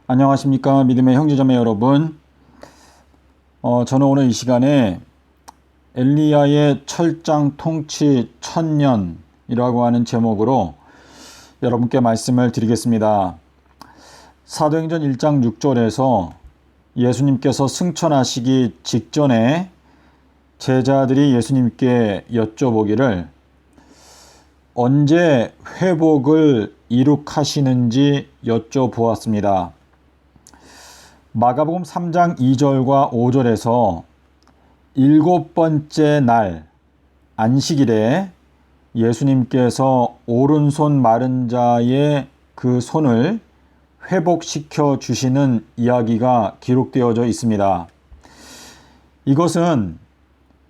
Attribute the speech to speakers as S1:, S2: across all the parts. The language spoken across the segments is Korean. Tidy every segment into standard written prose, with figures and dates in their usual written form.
S1: 안녕하십니까 믿음의 형제자매 여러분. 저는 오늘 이 시간에 엘리야의 철장 통치 1000년이라고 하는 제목으로 여러분께 말씀을 드리겠습니다. 사도행전 1장 6절에서 예수님께서 승천하시기 직전에 제자들이 예수님께 여쭤보기를 언제 회복을 이룩하시는지 여쭤보았습니다. 마가복음 3장 2절과 5절에서 7번째 날 안식일에 예수님께서 오른손 마른 자의 그 손을 회복시켜 주시는 이야기가 기록되어져 있습니다. 이것은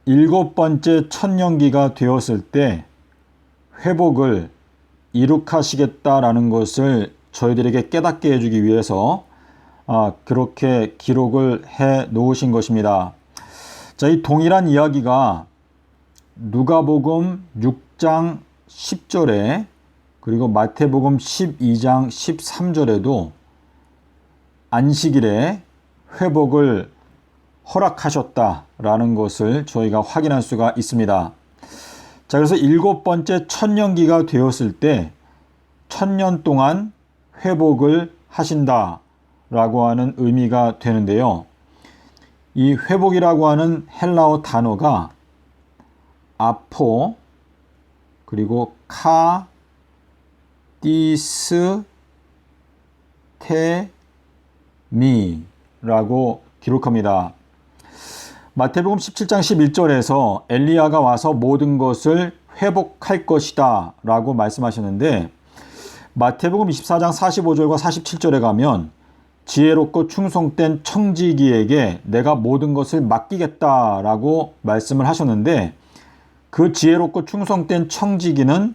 S1: 7번째 천년기가 되었을 때 회복을 이룩하시겠다라는 것을 저희들에게 깨닫게 해주기 위해서 그렇게 기록을 해 놓으신 것입니다. 자, 이 동일한 이야기가 누가복음 6장 10절에 그리고 마태복음 12장 13절에도 안식일에 회복을 허락하셨다라는 것을 저희가 확인할 수가 있습니다. 자, 그래서 7번째 천년기가 되었을 때 1000년 동안 회복을 하신다 라고 하는 의미가 되는데요. 이 회복이라고 하는 헬라어 단어가 아포 그리고 카 디스 테미라고 기록합니다. 마태복음 17장 11절에서 엘리야가 와서 모든 것을 회복할 것이다 라고 말씀하셨는데 마태복음 24장 45절과 47절에 가면 지혜롭고 충성된 청지기에게 내가 모든 것을 맡기겠다라고 말씀을 하셨는데 그 지혜롭고 충성된 청지기는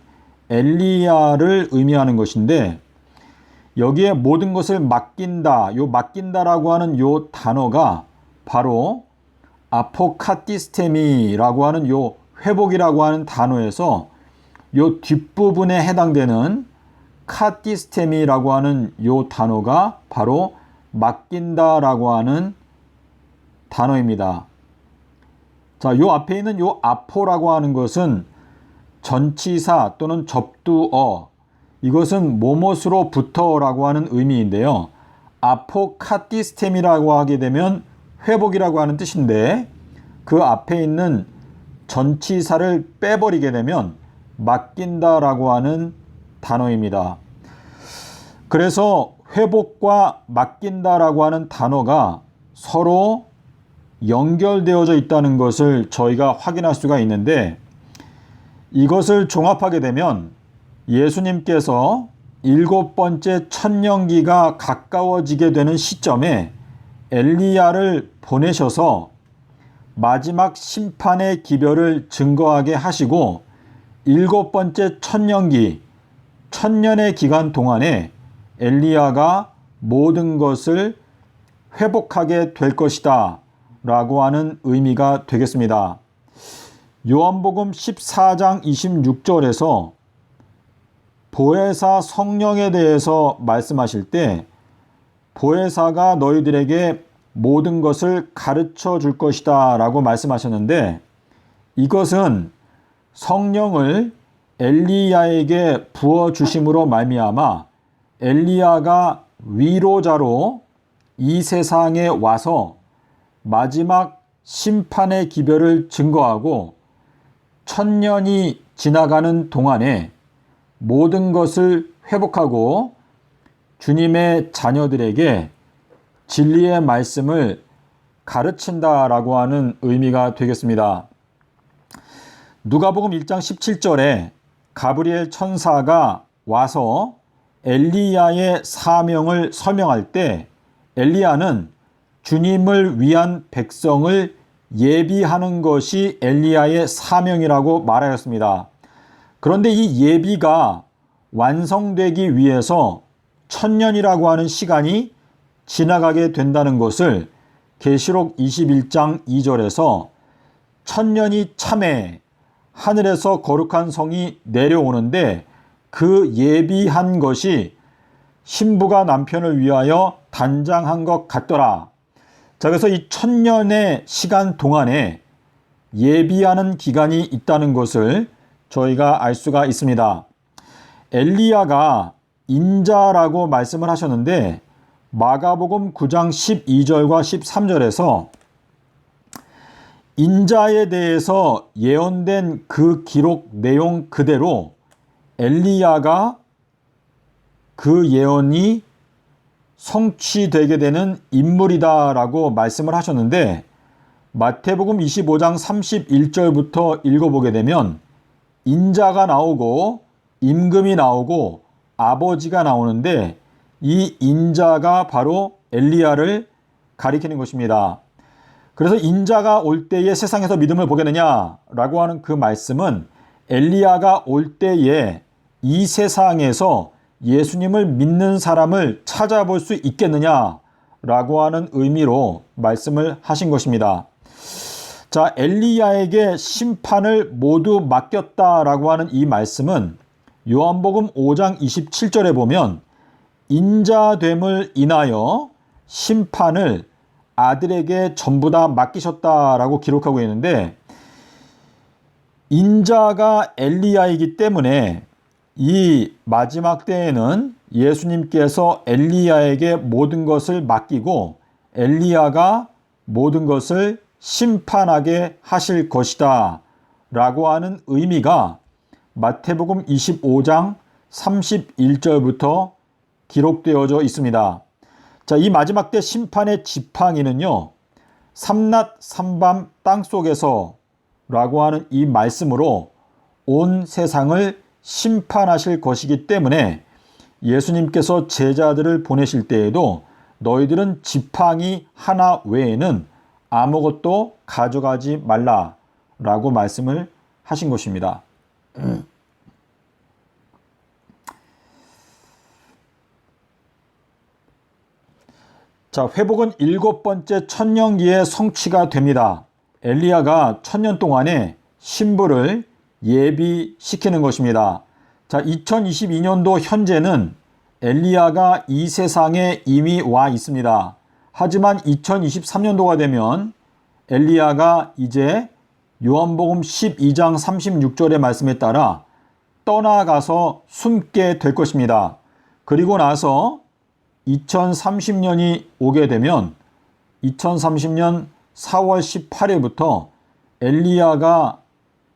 S1: 엘리야를 의미하는 것인데 여기에 모든 것을 맡긴다, 요 맡긴다라고 하는 요 단어가 바로 아포카티스테미라고 하는 요 회복이라고 하는 단어에서 요 뒷부분에 해당되는 카티스테미라고 하는 요 단어가 바로 맡긴다라고 하는 단어입니다. 자, 요 앞에 있는 요 아포라고 하는 것은 전치사 또는 접두어, 이것은 뭐뭇으로부터라고 하는 의미인데요. 아포카티스테미라고 하게 되면 회복이라고 하는 뜻인데 그 앞에 있는 전치사를 빼버리게 되면 맡긴다라고 하는 단어입니다. 그래서 회복과 맡긴다라고 하는 단어가 서로 연결되어져 있다는 것을 저희가 확인할 수가 있는데 이것을 종합하게 되면 예수님께서 7번째 천년기가 가까워지게 되는 시점에 엘리야를 보내셔서 마지막 심판의 기별을 증거하게 하시고 7번째 천년기 1000년의 기간 동안에 엘리야가 모든 것을 회복하게 될 것이다 라고 하는 의미가 되겠습니다. 요한복음 14장 26절에서 보혜사 성령에 대해서 말씀하실 때 보혜사가 너희들에게 모든 것을 가르쳐 줄 것이다 라고 말씀하셨는데 이것은 성령을 엘리야에게 부어주심으로 말미암아 엘리야가 위로자로 이 세상에 와서 마지막 심판의 기별을 증거하고 1000년이 지나가는 동안에 모든 것을 회복하고 주님의 자녀들에게 진리의 말씀을 가르친다라고 하는 의미가 되겠습니다. 누가복음 1장 17절에 가브리엘 천사가 와서 엘리야의 사명을 설명할 때 엘리야는 주님을 위한 백성을 예비하는 것이 엘리야의 사명이라고 말하였습니다. 그런데 이 예비가 완성되기 위해서 1000년이라고 하는 시간이 지나가게 된다는 것을 계시록 21장 2절에서 1000년이 참에 하늘에서 거룩한 성이 내려오는데 그 예비한 것이 신부가 남편을 위하여 단장한 것 같더라. 자, 그래서 이 1000년의 시간 동안에 예비하는 기간이 있다는 것을 저희가 알 수가 있습니다. 엘리야가 인자라고 말씀을 하셨는데 마가복음 9장 12절과 13절에서 인자에 대해서 예언된 그 기록 내용 그대로 엘리야가 그 예언이 성취되게 되는 인물이다라고 말씀을 하셨는데 마태복음 25장 31절부터 읽어보게 되면 인자가 나오고 임금이 나오고 아버지가 나오는데 이 인자가 바로 엘리야를 가리키는 것입니다. 그래서 인자가 올 때에 세상에서 믿음을 보겠느냐라고 하는 그 말씀은 엘리야가 올 때에 이 세상에서 예수님을 믿는 사람을 찾아볼 수 있겠느냐라고 하는 의미로 말씀을 하신 것입니다. 자, 엘리야에게 심판을 모두 맡겼다라고 하는 이 말씀은 요한복음 5장 27절에 보면 인자됨을 인하여 심판을 아들에게 전부 다 맡기셨다라고 기록하고 있는데 인자가 엘리야이기 때문에 이 마지막 때에는 예수님께서 엘리야에게 모든 것을 맡기고 엘리야가 모든 것을 심판하게 하실 것이다 라고 하는 의미가 마태복음 25장 31절부터 기록되어져 있습니다. 자, 이 마지막 때 심판의 지팡이는요, 삼낮 삼밤 땅속에서 라고 하는 이 말씀으로 온 세상을 심판하실 것이기 때문에 예수님께서 제자들을 보내실 때에도 너희들은 지팡이 하나 외에는 아무것도 가져가지 말라라고 말씀을 하신 것입니다. 자, 회복은 7번째 천년기의 성취가 됩니다. 엘리야가 1000년 동안에 신부를 예비시키는 것입니다. 자, 2022년도 현재는 엘리야가 이 세상에 이미 와 있습니다. 하지만 2023년도가 되면 엘리야가 이제 요한복음 12장 36절의 말씀에 따라 떠나가서 숨게 될 것입니다. 그리고 나서 2030년이 오게 되면 2030년 4월 18일부터 엘리야가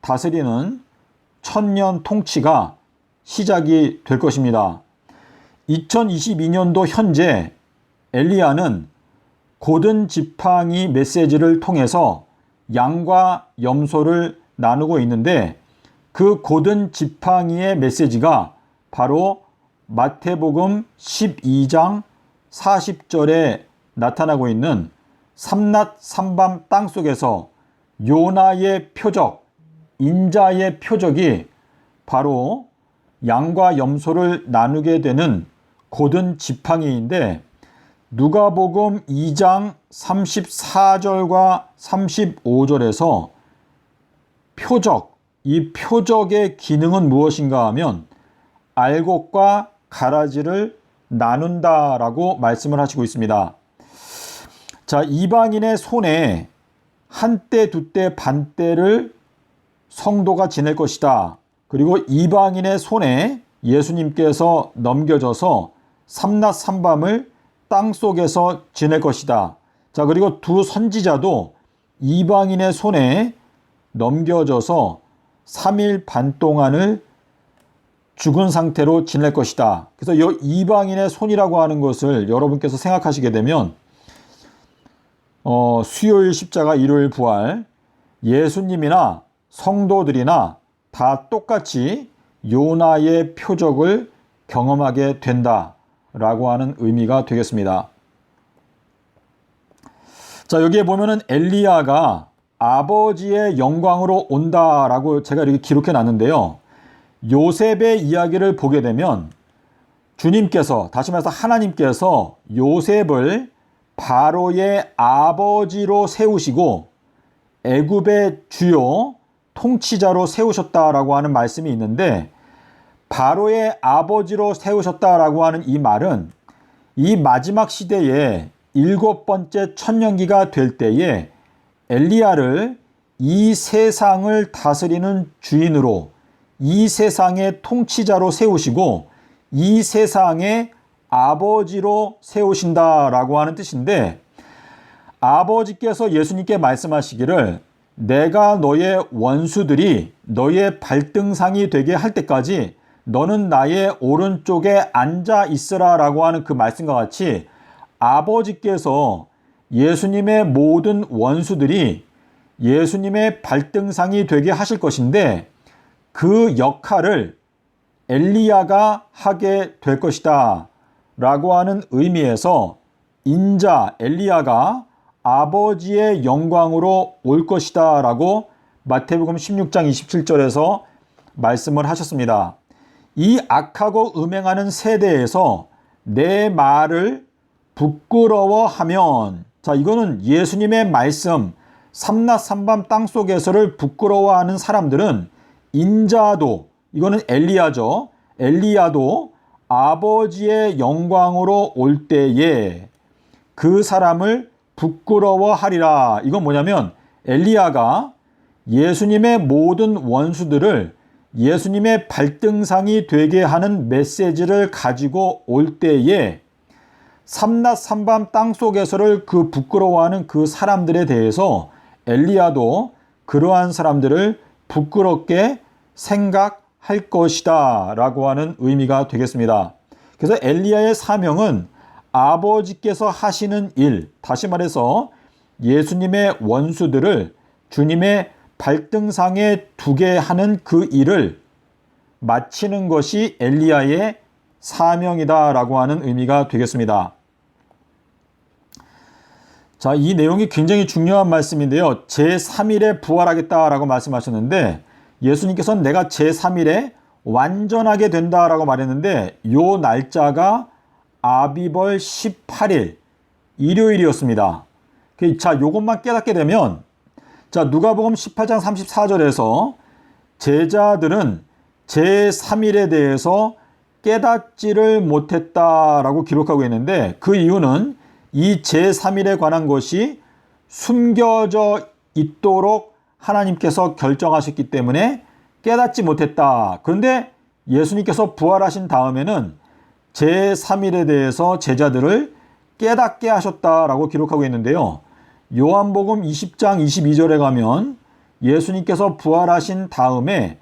S1: 다스리는 1000년 통치가 시작이 될 것입니다. 2022년도 현재 엘리야는 고든 지팡이 메시지를 통해서 양과 염소를 나누고 있는데 그 고든 지팡이의 메시지가 바로 마태복음 12장 40절에 나타나고 있는 삼낮 삼밤 땅속에서 요나의 표적, 인자의 표적이 바로 양과 염소를 나누게 되는 고든 지팡이인데 누가복음 2장 34절과 35절에서 표적, 이 표적의 기능은 무엇인가 하면 알곡과 가라지를 나눈다라고 말씀을 하시고 있습니다. 자, 이방인의 손에 한때, 두때, 반때를 성도가 지낼 것이다. 그리고 이방인의 손에 예수님께서 넘겨져서 삼낮 삼밤을 땅속에서 지낼 것이다. 자, 그리고 두 선지자도 이방인의 손에 넘겨져서 3일 반 동안을 죽은 상태로 지낼 것이다. 그래서 이 이방인의 손이라고 하는 것을 여러분께서 생각하시게 되면 수요일 십자가, 일요일 부활, 예수님이나 성도들이나 다 똑같이 요나의 표적을 경험하게 된다라고 하는 의미가 되겠습니다. 자, 여기에 보면은 엘리야가 아버지의 영광으로 온다라고 제가 이렇게 기록해 놨는데요. 요셉의 이야기를 보게 되면 주님께서, 다시 말해서 하나님께서 요셉을 바로의 아버지로 세우시고 애굽의 주요 통치자로 세우셨다라고 하는 말씀이 있는데 바로의 아버지로 세우셨다라고 하는 이 말은 이 마지막 시대에 7번째 천년기가 될 때에 엘리야를 이 세상을 다스리는 주인으로, 이 세상의 통치자로 세우시고 이 세상의 아버지로 세우신다라고 하는 뜻인데, 아버지께서 예수님께 말씀하시기를 내가 너의 원수들이 너의 발등상이 되게 할 때까지 너는 나의 오른쪽에 앉아 있으라 라고 하는 그 말씀과 같이 아버지께서 예수님의 모든 원수들이 예수님의 발등상이 되게 하실 것인데, 그 역할을 엘리야가 하게 될 것이다 라고 하는 의미에서 인자 엘리야가 아버지의 영광으로 올 것이다 라고 마태복음 16장 27절에서 말씀을 하셨습니다. 이 악하고 음행하는 세대에서 내 말을 부끄러워하면, 자, 이거는 예수님의 말씀 삼낮삼밤 땅속에서를 부끄러워하는 사람들은 인자도, 이거는 엘리야죠. 엘리야도 아버지의 영광으로 올 때에 그 사람을 부끄러워하리라. 이건 뭐냐면 엘리야가 예수님의 모든 원수들을 예수님의 발등상이 되게 하는 메시지를 가지고 올 때에 삼낮삼밤 땅속에서를 그 부끄러워하는 그 사람들에 대해서 엘리야도 그러한 사람들을 부끄럽게 생각할 것이다 라고 하는 의미가 되겠습니다. 그래서 엘리야의 사명은 아버지께서 하시는 일, 다시 말해서 예수님의 원수들을 주님의 발등상에 두게 하는 그 일을 마치는 것이 엘리야의 사명이다 라고 하는 의미가 되겠습니다. 자, 이 내용이 굉장히 중요한 말씀인데요. 제3일에 부활하겠다라고 말씀하셨는데, 예수님께서는 내가 제3일에 완전하게 된다라고 말했는데, 요 날짜가 아비벌 18일 일요일이었습니다. 자, 요것만 깨닫게 되면, 자, 누가복음 18장 34절에서 제자들은 제3일에 대해서 깨닫지를 못했다라고 기록하고 있는데, 그 이유는 이 제3일에 관한 것이 숨겨져 있도록 하나님께서 결정하셨기 때문에 깨닫지 못했다. 그런데 예수님께서 부활하신 다음에는 제3일에 대해서 제자들을 깨닫게 하셨다라고 기록하고 있는데요. 요한복음 20장 22절에 가면 예수님께서 부활하신 다음에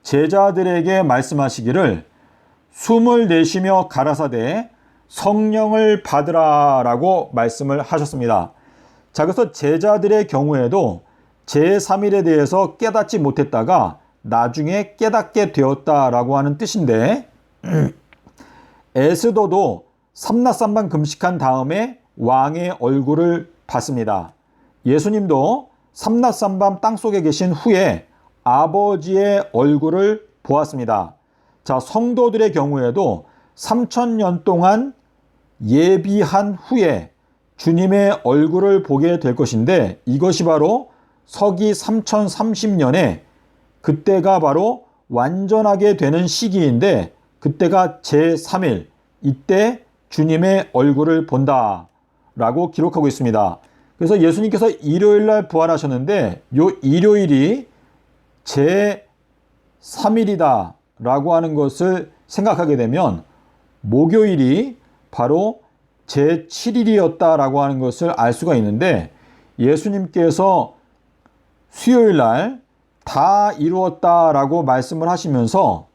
S1: 제자들에게 말씀하시기를 숨을 내쉬며 가라사대 성령을 받으라 라고 말씀을 하셨습니다. 자, 그래서 제자들의 경우에도 제3일에 대해서 깨닫지 못했다가 나중에 깨닫게 되었다라고 하는 뜻인데, 에스더도 삼낮삼밤 금식한 다음에 왕의 얼굴을 봤습니다. 예수님도 삼낮삼밤 땅속에 계신 후에 아버지의 얼굴을 보았습니다. 자, 성도들의 경우에도 3000년 동안 예비한 후에 주님의 얼굴을 보게 될 것인데, 이것이 바로 서기 3030년에 그때가 바로 완전하게 되는 시기인데, 그때가 제3일, 이때 주님의 얼굴을 본다 라고 기록하고 있습니다. 그래서 예수님께서 일요일날 부활하셨는데 요 일요일이 제3일이다 라고 하는 것을 생각하게 되면 목요일이 바로 제7일이었다라고 하는 것을 알 수가 있는데, 예수님께서 수요일날 다 이루었다라고 말씀을 하시면서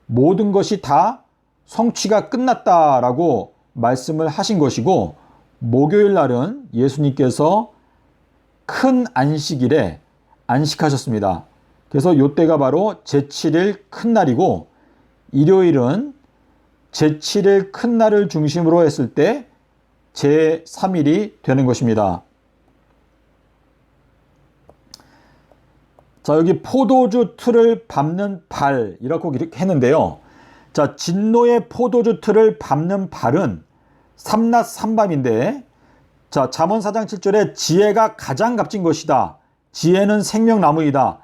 S1: 모든 것이 다 성취가 끝났다라고 말씀을 하신 것이고, 목요일날은 예수님께서 큰 안식일에 안식하셨습니다. 그래서 이때가 바로 제7일 큰 날이고, 일요일은 제7일 큰 날을 중심으로 했을 때 제3일이 되는 것입니다. 자, 여기 포도주 틀을 밟는 발 이렇게 했는데요. 자, 진노의 포도주 틀을 밟는 발은 삼낮 삼밤인데, 자, 잠언 4장 7절에 지혜가 가장 값진 것이다. 지혜는 생명나무이다.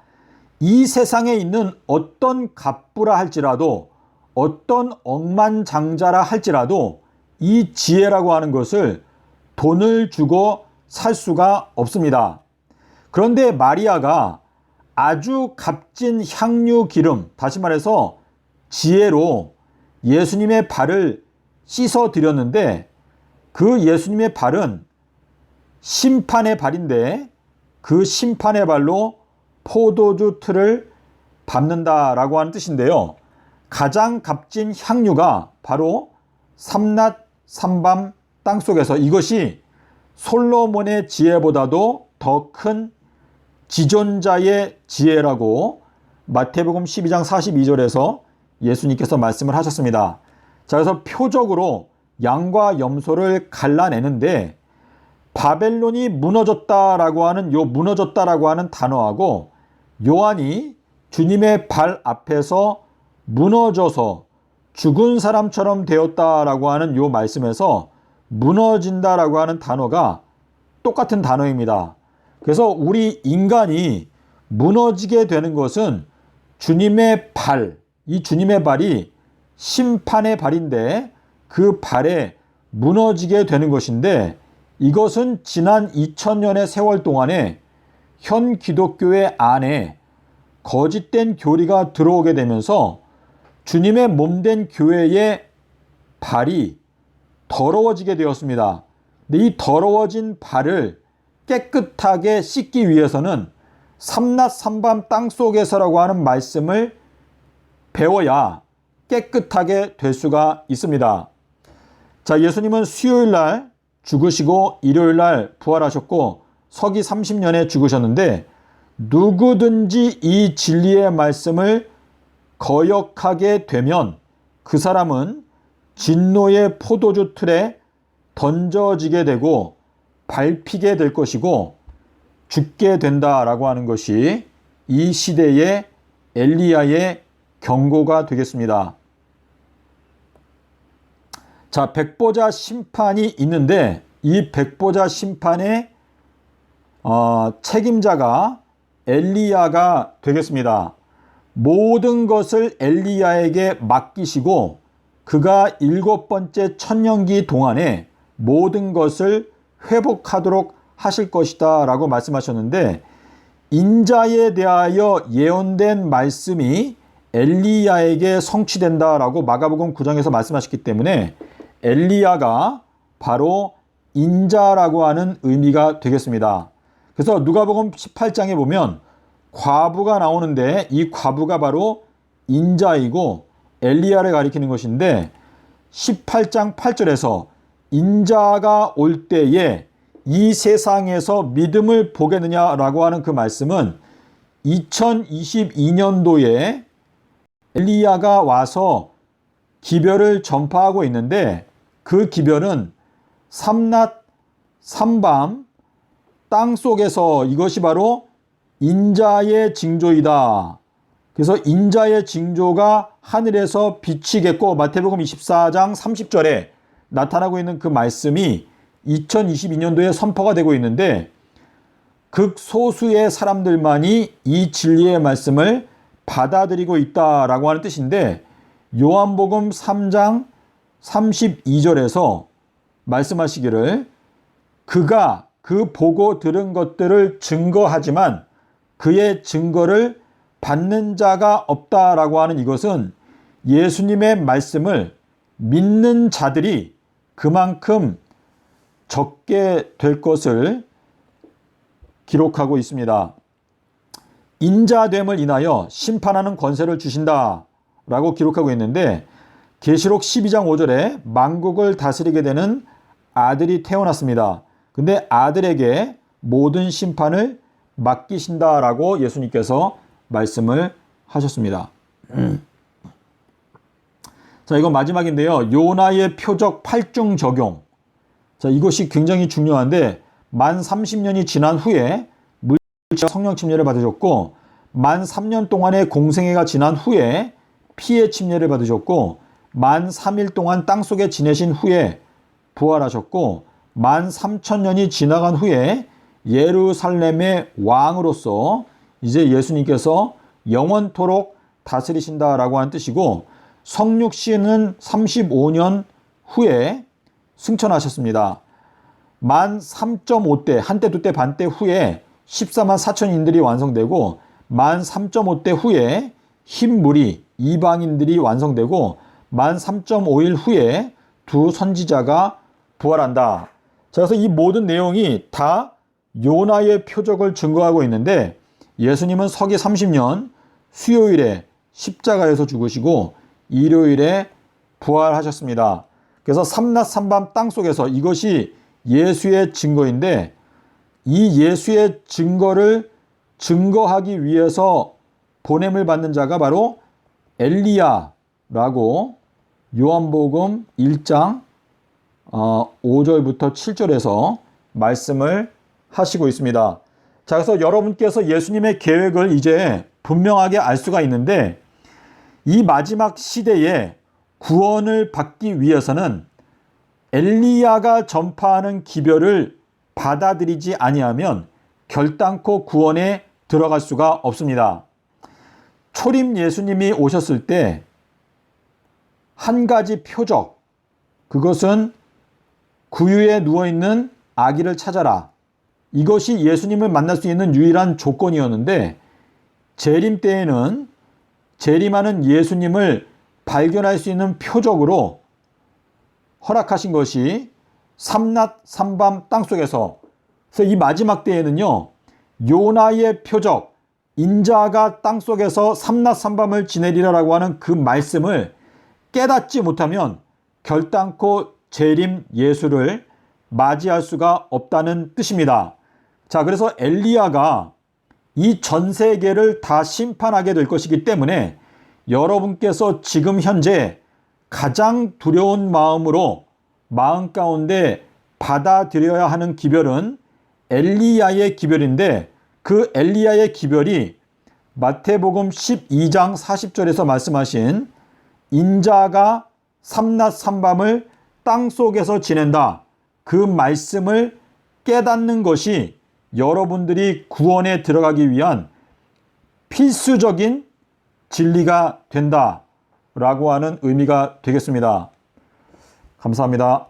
S1: 이 세상에 있는 어떤 갑부라 할지라도, 어떤 억만장자라 할지라도 이 지혜라고 하는 것을 돈을 주고 살 수가 없습니다. 그런데 마리아가 아주 값진 향유 기름, 다시 말해서 지혜로 예수님의 발을 씻어 드렸는데, 그 예수님의 발은 심판의 발인데 그 심판의 발로 포도주 틀을 밟는다라고 하는 뜻인데요. 가장 값진 향유가 바로 삼낮 삼밤 땅속에서, 이것이 솔로몬의 지혜보다도 더 큰 지존자의 지혜라고 마태복음 12장 42절에서 예수님께서 말씀을 하셨습니다. 자, 그래서 표적으로 양과 염소를 갈라내는데, 바벨론이 무너졌다라고 하는 무너졌다라고 하는 단어하고 요한이 주님의 발 앞에서 무너져서 죽은 사람처럼 되었다라고 하는 요 말씀에서 무너진다라고 하는 단어가 똑같은 단어입니다. 그래서 우리 인간이 무너지게 되는 것은 주님의 발, 이 주님의 발이 심판의 발인데 그 발에 무너지게 되는 것인데, 이것은 지난 2000년의 세월 동안에 현 기독교회 안에 거짓된 교리가 들어오게 되면서 주님의 몸된 교회의 발이 더러워지게 되었습니다. 근데 이 더러워진 발을 깨끗하게 씻기 위해서는 삼낮 삼밤 땅속에서라고 하는 말씀을 배워야 깨끗하게 될 수가 있습니다. 자, 예수님은 수요일 날 죽으시고 일요일 날 부활하셨고 서기 30년에 죽으셨는데, 누구든지 이 진리의 말씀을 거역하게 되면 그 사람은 진노의 포도주 틀에 던져지게 되고 밟히게 될 것이고 죽게 된다라고 하는 것이 이 시대의 엘리야의 경고가 되겠습니다. 자, 백보자 심판이 있는데 이 백보자 심판의 책임자가 엘리야가 되겠습니다. 모든 것을 엘리야에게 맡기시고 그가 7번째 천년기 동안에 모든 것을 회복하도록 하실 것이다 라고 말씀하셨는데, 인자에 대하여 예언된 말씀이 엘리야에게 성취된다라고 마가복음 9장에서 말씀하셨기 때문에 엘리야가 바로 인자라고 하는 의미가 되겠습니다. 그래서 누가복음 18장에 보면 과부가 나오는데 이 과부가 바로 인자이고 엘리야를 가리키는 것인데, 18장 8절에서 인자가 올 때에 이 세상에서 믿음을 보겠느냐라고 하는 그 말씀은 2022년도에 엘리야가 와서 기별을 전파하고 있는데, 그 기별은 삼낮 삼밤 땅속에서, 이것이 바로 인자의 징조이다. 그래서 인자의 징조가 하늘에서 비치겠고, 마태복음 24장 30절에 나타나고 있는 그 말씀이 2022년도에 선포가 되고 있는데, 극소수의 사람들만이 이 진리의 말씀을 받아들이고 있다라고 하는 뜻인데, 요한복음 3장 32절에서 말씀하시기를 그가 그 보고 들은 것들을 증거하지만 그의 증거를 받는 자가 없다라고 하는 이것은 예수님의 말씀을 믿는 자들이 그만큼 적게 될 것을 기록하고 있습니다. 인자됨을 인하여 심판하는 권세를 주신다라고 기록하고 있는데, 계시록 12장 5절에 만국을 다스리게 되는 아들이 태어났습니다. 근데 아들에게 모든 심판을 맡기신다라고 예수님께서 말씀을 하셨습니다. 자, 이건 마지막인데요. 요나의 표적 8중 적용. 자, 이것이 굉장히 중요한데, 만 30년이 지난 후에 물질과 성령 침례를 받으셨고, 만 3년 동안의 공생애가 지난 후에 피의 침례를 받으셨고, 만 3일 동안 땅속에 지내신 후에 부활하셨고, 만 3천년이 지나간 후에 예루살렘의 왕으로서 이제 예수님께서 영원토록 다스리신다라고 하는 뜻이고, 성육신은 35년 후에 승천하셨습니다. 만 3.5대, 한때, 두때, 반때 후에 14만 4천인들이 완성되고 만 3.5대 후에 흰물이 이방인들이 완성되고 만 3.5일 후에 두 선지자가 부활한다. 자, 그래서 이 모든 내용이 다 요나의 표적을 증거하고 있는데 예수님은 서기 30년 수요일에 십자가에서 죽으시고 일요일에 부활하셨습니다. 그래서 삼낮 삼밤 땅속에서 이것이 예수의 증거인데 이 예수의 증거를 증거하기 위해서 보냄을 받는 자가 바로 엘리야라고 요한복음 1장 5절부터 7절에서 말씀을 하시고 있습니다. 자, 그래서 여러분께서 예수님의 계획을 이제 분명하게 알 수가 있는데 이 마지막 시대에 구원을 받기 위해서는 엘리야가 전파하는 기별을 받아들이지 아니하면 결단코 구원에 들어갈 수가 없습니다. 초림 예수님이 오셨을 때 한 가지 표적, 그것은 구유에 누워있는 아기를 찾아라. 이것이 예수님을 만날 수 있는 유일한 조건이었는데 재림 때에는 재림하는 예수님을 발견할 수 있는 표적으로 허락하신 것이 삼낮 삼밤 땅속에서, 그래서 이 마지막 때에는요 요나의 표적, 인자가 땅속에서 삼낮 삼밤을 지내리라라고 하는 그 말씀을 깨닫지 못하면 결단코 재림 예수를 맞이할 수가 없다는 뜻입니다. 자, 그래서 엘리야가 이 전 세계를 다 심판하게 될 것이기 때문에 여러분께서 지금 현재 가장 두려운 마음으로 마음 가운데 받아들여야 하는 기별은 엘리야의 기별인데 그 엘리야의 기별이 마태복음 12장 40절에서 말씀하신 인자가 삼낮 삼밤을 땅속에서 지낸다. 그 말씀을 깨닫는 것이 여러분들이 구원에 들어가기 위한 필수적인 진리가 된다라고 하는 의미가 되겠습니다. 감사합니다.